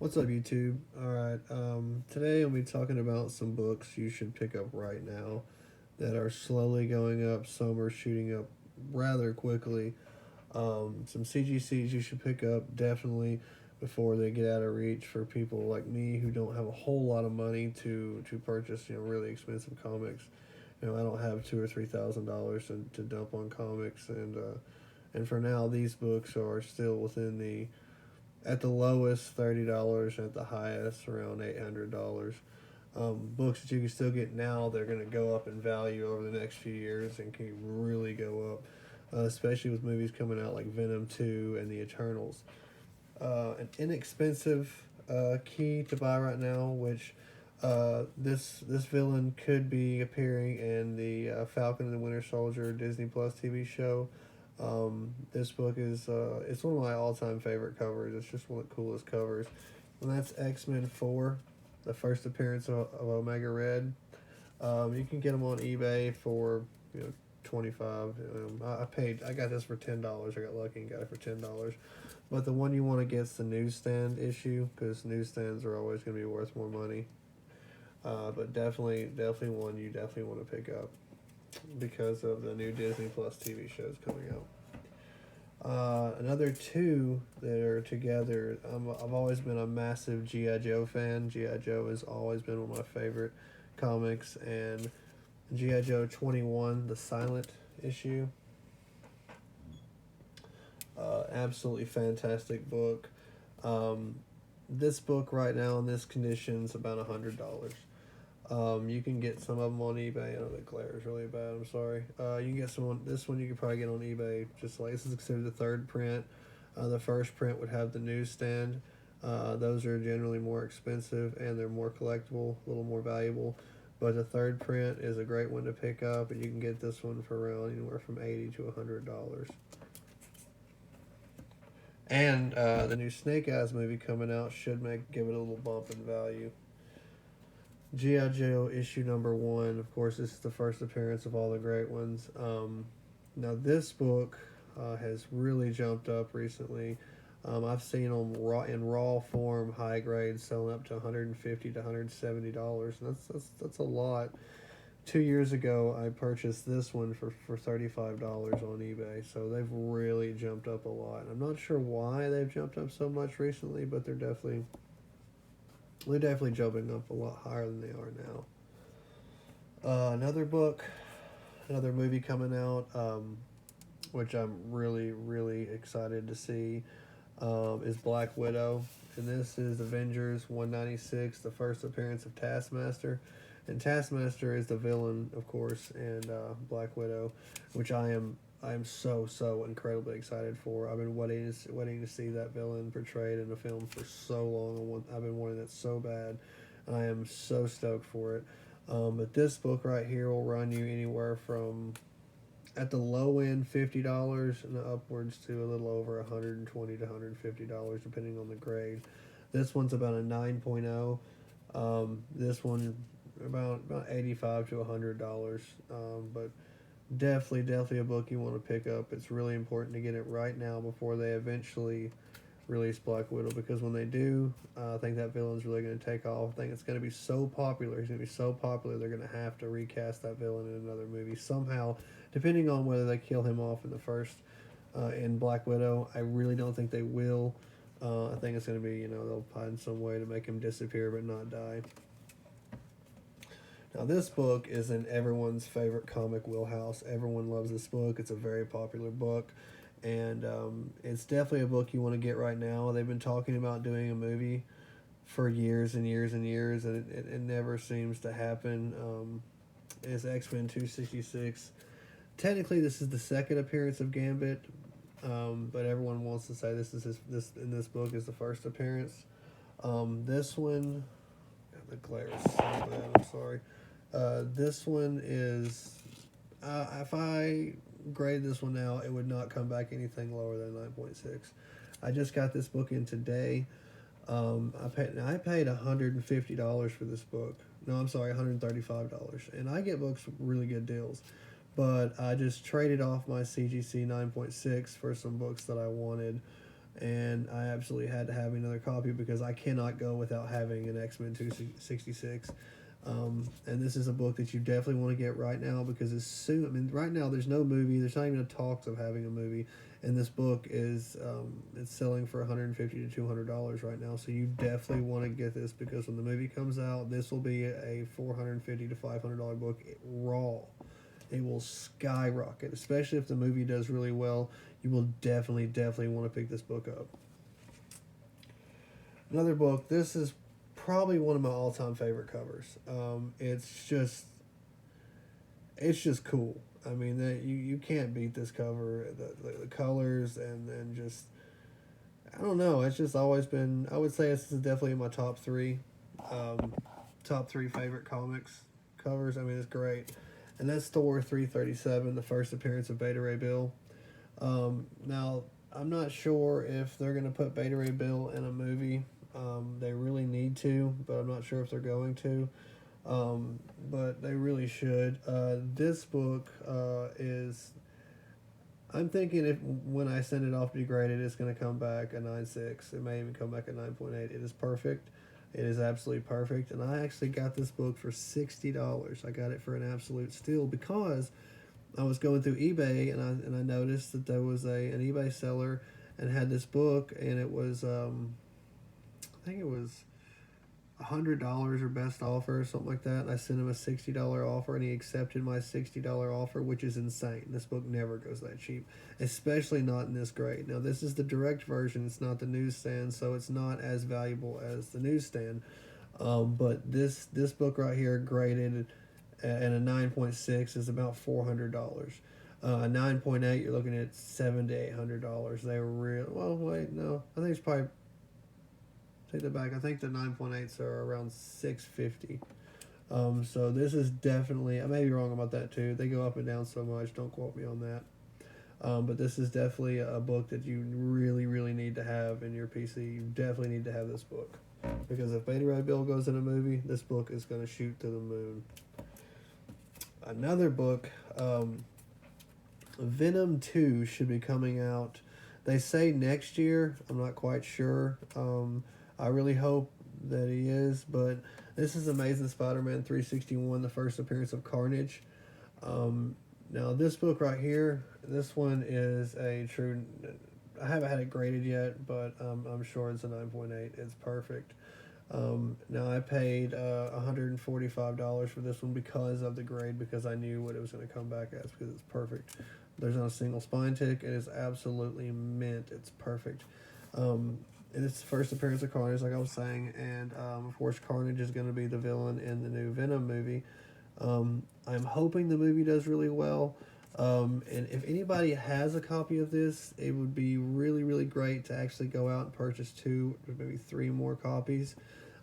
What's up, YouTube? All right, today I'll be talking about some books you should pick up right now that are slowly going up. Some are shooting up rather quickly. Some CGCs you should pick up definitely before they get out of reach for people like me who don't have a whole lot of money to purchase really expensive comics. I don't have $2,000 or $3,000 to dump on comics, and for now these books are still within the at the lowest $30, at the highest around $800. Books that you can still get now, they're going to go up in value over the next few years and can really go up, especially with movies coming out like Venom 2 and The Eternals. An inexpensive key to buy right now, which this villain could be appearing in the Falcon and the Winter Soldier Disney Plus TV show. This book is it's one of my all time favorite covers. It's just one of the coolest covers, and that's X-Men 4, the first appearance of Omega Red. You can get them on eBay for 25. I got this for $10. I got lucky and got it for $10. But the one you want to get is the newsstand issue, because newsstands are always going to be worth more money. But definitely one you definitely want to pick up because of the new Disney Plus TV shows coming out. Another two that are together. I've always been a massive GI Joe fan. GI Joe has always been one of my favorite comics, and GI Joe 21, the silent issue. Absolutely fantastic book. Um, this book right now in this condition is about $100. You can get some of them on eBay. I know the glare is really bad. I'm sorry. You can get some on this one. You can probably get on eBay. Just like this is considered the third print. The first print would have the newsstand. Those are generally more expensive and they're more collectible, a little more valuable. But the third print is a great one to pick up, and you can get this one for around anywhere from $80 to $100. And the new Snake Eyes movie coming out should give it a little bump in value. G.I. Joe issue number one. Of course, this is the first appearance of all the great ones. Now, this book has really jumped up recently. I've seen them in raw form, high grade, selling up to $150 to $170, and that's a lot. 2 years ago, I purchased this one for $35 on eBay, so they've really jumped up a lot. I'm not sure why they've jumped up so much recently, but they're definitely jumping up a lot higher than they are now. Another book, another movie coming out, which I'm really excited to see, is Black Widow. And this is Avengers 196, the first appearance of Taskmaster. And Taskmaster is the villain, of course, and Black Widow, which I am so incredibly excited for. I've been waiting to see that villain portrayed in a film for so long. I've been wanting it so bad. I am so stoked for it. But this book right here will run you anywhere from, at the low end, $50 and upwards to a little over $120 to $150 depending on the grade. This one's about a 9.0. This one about $85 to $100. But definitely a book you want to pick up. It's really important to get it right now before they eventually release Black Widow, because when they do, I think that villain's really going to take off. I think it's going to be so popular. He's going to be so popular, they're going to have to recast that villain in another movie somehow, depending on whether they kill him off in the first in Black Widow. I really don't think they will. I think it's going to be, they'll find some way to make him disappear but not die. Now, this book is in everyone's favorite comic wheelhouse. Everyone loves this book. It's a very popular book, and it's definitely a book you want to get right now. They've been talking about doing a movie for years and years and years, and it never seems to happen. It's X-Men 266. Technically, this is the second appearance of Gambit, but everyone wants to say this book is the first appearance. This one, the glare is so bad. I'm sorry. This one is, if I grade this one now, it would not come back anything lower than 9.6. I just got this book in today. I paid $150 for this book. No, I'm sorry, $135. And I get books with really good deals. But I just traded off my CGC 9.6 for some books that I wanted. and I absolutely had to have another copy because I cannot go without having an X-Men 266. And this is a book that you definitely want to get right now because as soon, I mean, right now there's no movie, there's not even a talks of having a movie, and this book is it's selling for $150 to $200 right now. So you definitely want to get this because when the movie comes out, this will be a $450 to $500 book raw. It will skyrocket, especially if the movie does really well. You will definitely want to pick this book up. Another book. This is probably one of my all-time favorite covers. It's just cool. I mean, you can't beat this cover. The colors and just I don't know. It's just always been. I would say this is definitely in my um, top three favorite comics covers. I mean, it's great. And that's Thor 337, the first appearance of Beta Ray Bill. Now, I'm not sure if they're going to put Beta Ray Bill in a movie. They really need to, but I'm not sure if they're going to. But they really should. This book is. I'm thinking if when I send it off to be graded, it's going to come back a 9.6. It may even come back a 9.8. It is perfect. It is absolutely perfect. And I actually got this book for $60. I got it for an absolute steal because I was going through eBay and I noticed that there was an eBay seller and had this book and it was I think it was $100 or best offer or something like that. And I sent him a $60 offer and he accepted my $60 offer, which is insane. This book never goes that cheap, especially not in this grade. Now this is the direct version, it's not the newsstand, so it's not as valuable as the newsstand. But this book right here graded and a 9.6 is about $400. A 9.8 you're looking at $700 to $800. They were real. Well, wait, no, I think it's probably take that back. I think the 9.8s are around $650. So this is definitely. I may be wrong about that too. They go up and down so much. Don't quote me on that. But this is definitely a book that you really need to have in your PC. You definitely need to have this book because if Beta Ray Bill goes in a movie, this book is going to shoot to the moon. Another book, Venom 2 should be coming out. They say next year. I'm not quite sure. I really hope that he is, but this is Amazing Spider-Man 361, the first appearance of Carnage. Now this book right here, this one is a true. I haven't had it graded yet, but I'm sure it's a 9.8. It's perfect. Now I paid $145 for this one because of the grade, because I knew what it was going to come back as, because it's perfect. There's not a single spine tick. It is absolutely mint. It's perfect. And it's the first appearance of Carnage, like I was saying, and of course Carnage is going to be the villain in the new Venom movie. I'm hoping the movie does really well. And if anybody has a copy of this, it would be really great to actually go out and purchase 2 or maybe 3 more copies.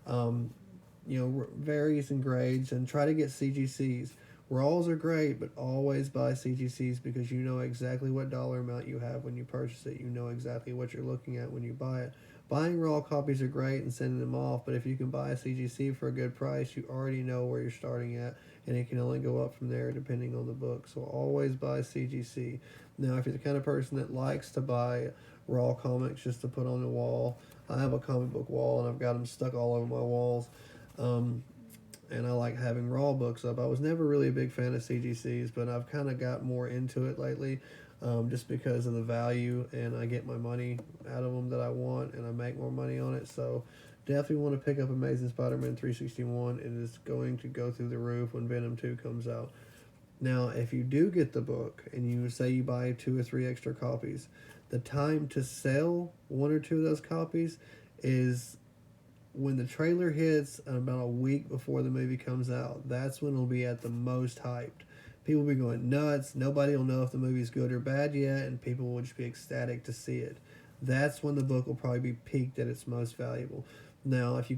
Varies in grades, and try to get CGCs. Raws are great, but always buy CGCs because you know exactly what dollar amount you have when you purchase it. You know exactly what you're looking at when you buy it. Buying raw copies are great and sending them off, but if you can buy a CGC for a good price, you already know where you're starting at, and it can only go up from there depending on the book. So always buy CGC. Now, if you're the kind of person that likes to buy raw comics just to put on the wall, I have a comic book wall, and I've got them stuck all over my walls. And I like having raw books up. I was never really a big fan of CGCs, but I've kind of got more into it lately. Just because of the value, and I get my money out of them that I want, and I make more money on it. So definitely want to pick up Amazing Spider-Man 361. It is going to go through the roof when Venom 2 comes out. Now, if you do get the book and you say you buy 2 or 3 extra copies, the time to sell 1 or 2 of those copies is when the trailer hits about a week before the movie comes out. That's when it'll be at the most hyped. People will be going nuts. Nobody will know if the movie's good or bad yet, and people will just be ecstatic to see it. That's when the book will probably be peaked at its most valuable. Now, if you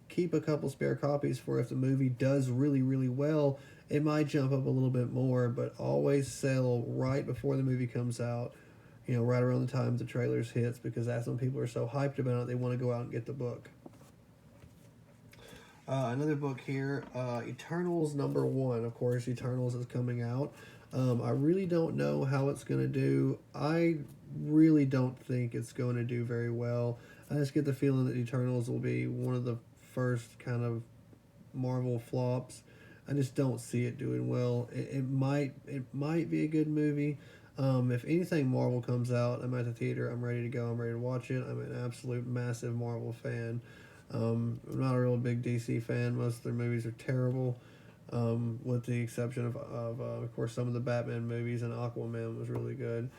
keep a couple spare copies for if the movie does really well, it might jump up a little bit more, but always sell right before the movie comes out, right around the time the trailers hits, because that's when people are so hyped about it, they want to go out and get the book. Another book here, Eternals #1. Of course, Eternals is coming out. I really don't know how it's going to do. I really don't think it's going to do very well. I just get the feeling that Eternals will be one of the first kind of Marvel flops. I just don't see it doing well. It might be a good movie. If anything Marvel comes out, I'm at the theater. I'm ready to go. I'm ready to watch it. I'm an absolute massive Marvel fan. I'm not a real big DC fan. Most of their movies are terrible, with the exception of course, some of the Batman movies, and Aquaman was really good.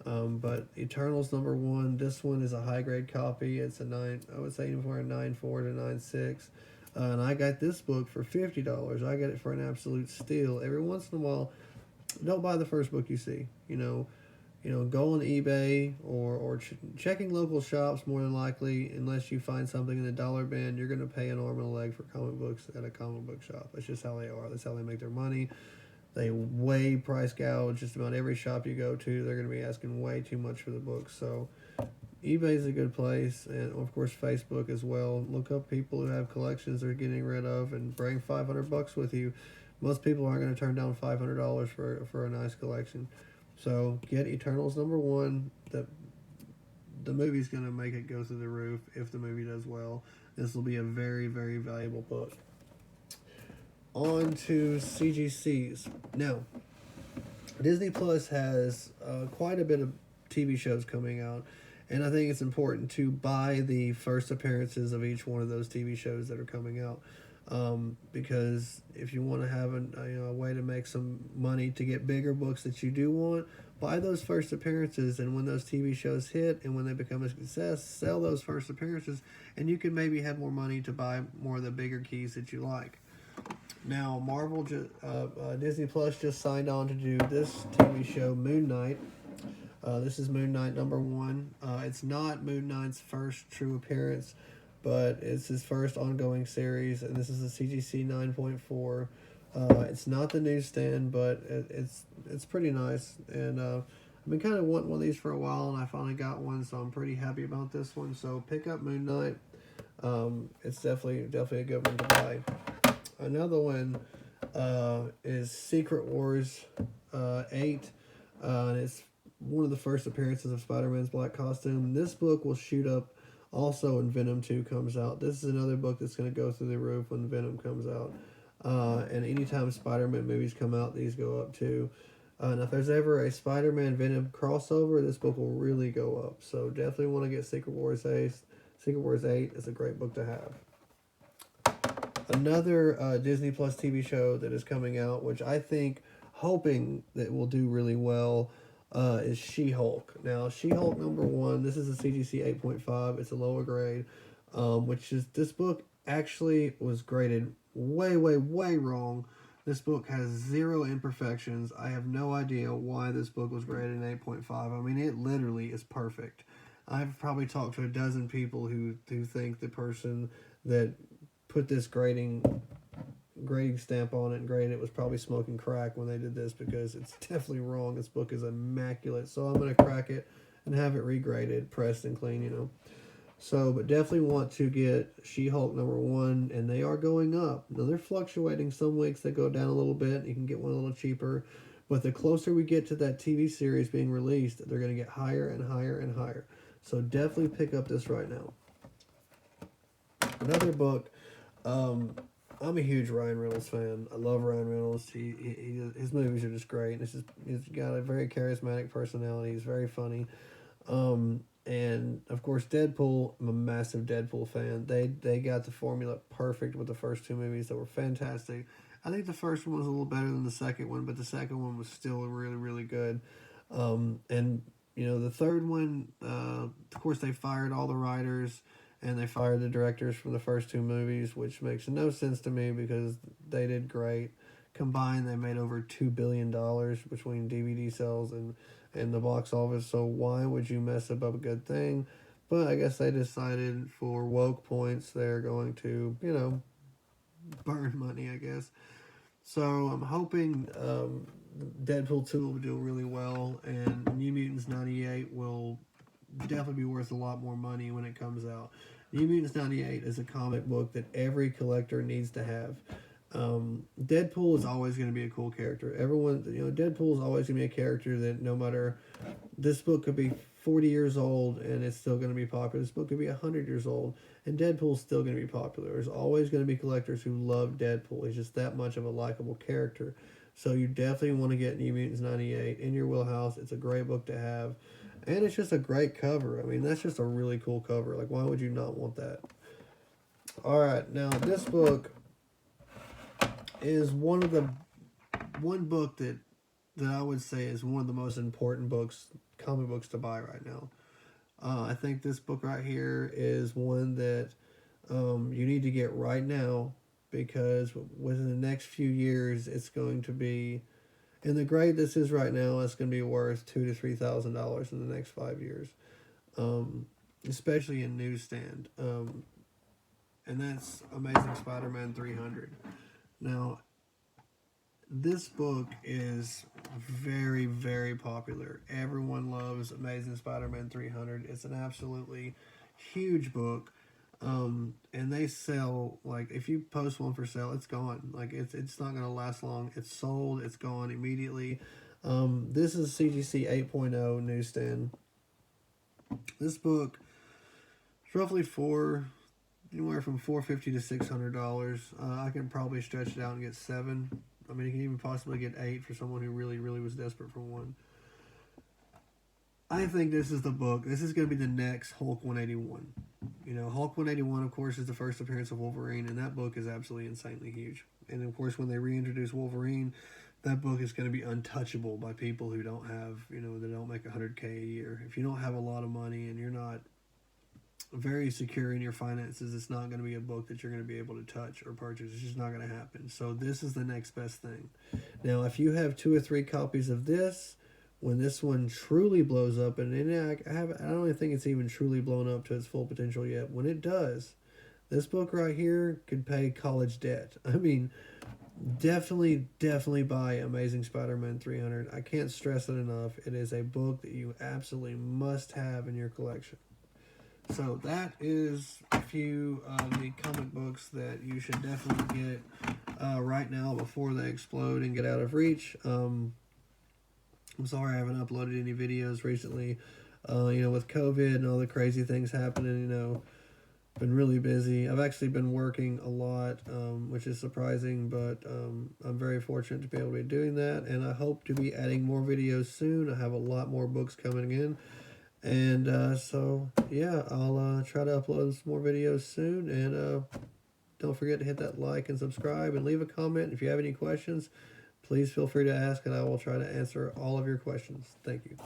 But Eternals #1. This one is a high grade copy. It's a nine. I would say anywhere 9.4 to 9.6. And I got this book for $50. I got it for an absolute steal. Every once in a while, don't buy the first book you see. Go on eBay or checking local shops more than likely. Unless you find something in the dollar bin, you're going to pay an arm and a leg for comic books at a comic book shop. That's just how they are. That's how they make their money. They way price gouge just about every shop you go to. They're going to be asking way too much for the books. So eBay is a good place, and of course Facebook as well. Look up people who have collections they're getting rid of, and bring $500 with you. Most people aren't going to turn down $500 for a nice collection. So get Eternals #1. The movie's going to make it go through the roof if the movie does well. This will be a very, very valuable book. On to CGCs. Now, Disney Plus has quite a bit of TV shows coming out, and I think it's important to buy the first appearances of each one of those TV shows that are coming out, because if you want to have a way to make some money to get bigger books that you do want, buy those first appearances, and when those TV shows hit and when they become a success, sell those first appearances, and you can maybe have more money to buy more of the bigger keys that you like. Now, Disney Plus just signed on to do this TV show, Moon Knight. This is Moon Knight #1. It's not Moon Knight's first true appearance, but it's his first ongoing series, and this is a CGC 9.4. It's not the newsstand, but it's pretty nice, and I've been kind of wanting one of these for a while, and I finally got one, so I'm pretty happy about this one. So pick up Moon Knight. It's definitely a good one to buy. Another one is Secret Wars 8, and it's one of the first appearances of Spider-Man's black costume. This book will shoot up also when Venom 2 comes out. This is another book that's going to go through the roof when Venom comes out. And anytime Spider-Man movies come out, these go up too. And if there's ever a Spider-Man Venom crossover, this book will really go up. So definitely want to get Secret Wars 8. Secret Wars 8 is a great book to have. Another Disney Plus TV show that is coming out, which I think, hoping that will do really well, is She-Hulk. Now, She-Hulk #1, this is a CGC 8.5. It's a lower grade, this book actually was graded way, way, way wrong. This book has 0 imperfections. I have no idea why this book was graded an 8.5. I mean, it literally is perfect. I've probably talked to a dozen people who think the person that put this grading stamp on it and graded it was probably smoking crack when they did this, because it's definitely wrong. This book is immaculate. So I'm going to crack it and have it regraded, pressed and clean, So, but definitely want to get She-Hulk #1, and they are going up. Now, they're fluctuating. Some weeks they go down a little bit. You can get one a little cheaper. But the closer we get to that TV series being released, they're going to get higher and higher and higher. So definitely pick up this right now. Another book, I'm a huge Ryan Reynolds fan. I love Ryan Reynolds. His movies are just great. He's got a very charismatic personality. He's very funny. And of course, Deadpool. I'm a massive Deadpool fan. They got the formula perfect with the first 2 movies that were fantastic. I think the first one was a little better than the second one, but the second one was still really, really good. And the third one, of course, they fired all the writers and they fired the directors from the first 2 movies, which makes no sense to me because they did great. Combined, they made over $2 billion between DVD sales and the box office, so why would you mess up a good thing? But I guess they decided for woke points they're going to, burn money, I guess. So I'm hoping Deadpool 2 will do really well, and New Mutants 98 will definitely be worth a lot more money when it comes out. New Mutants 98 is a comic book that every collector needs to have. Deadpool is always going to be a cool character. Deadpool is always going to be a character that no matter, this book could be 40 years old and it's still going to be popular. This book could be 100 years old and Deadpool's still going to be popular. There's always going to be collectors who love Deadpool. He's just that much of a likable character. So you definitely want to get New Mutants 98 in your wheelhouse. It's a great book to have. And it's just a great cover. I mean, that's just a really cool cover. Like, why would you not want that? All right, now this book is one book that I would say is one of the most important comic books to buy right now. I think this book right here is one that you need to get right now, because within the next few years it's going to be, and the grade this is right now, it's going to be worth $2,000 to $3,000 in the next 5 years, especially in newsstand. And that's Amazing Spider-Man 300. Now, this book is very, very popular. Everyone loves Amazing Spider-Man 300. It's an absolutely huge book. And they sell, like, if you post one for sale, it's gone. Like, it's not going to last long. It's sold. It's gone immediately. This is CGC 8.0 newsstand. This book is roughly anywhere from $450 to $600. I can probably stretch it out and get 7. I mean, you can even possibly get 8 for someone who really, really was desperate for one. I think this is the book. This is going to be the next Hulk 181. You know, Hulk 181, of course, is the first appearance of Wolverine, and that book is absolutely insanely huge. And, of course, when they reintroduce Wolverine, that book is going to be untouchable by people who don't have, you know, they don't make $100K a year. If you don't have a lot of money and you're not very secure in your finances, it's not going to be a book that you're going to be able to touch or purchase. It's just not going to happen. So this is the next best thing. Now, if you have 2 or 3 copies of this, when this one truly blows up, and I don't even think it's even truly blown up to its full potential yet. When it does, this book right here could pay college debt. I mean, definitely buy Amazing Spider-Man 300. I can't stress it enough. It is a book that you absolutely must have in your collection. So that is a few of the comic books that you should definitely get right now before they explode and get out of reach. I'm sorry I haven't uploaded any videos recently. With COVID and all the crazy things happening, been really busy. I've actually been working a lot, which is surprising, but I'm very fortunate to be able to be doing that, and I hope to be adding more videos soon. I have a lot more books coming in. And so, yeah, I'll try to upload some more videos soon. And don't forget to hit that like and subscribe and leave a comment. If you have any questions, please feel free to ask, and I will try to answer all of your questions. Thank you.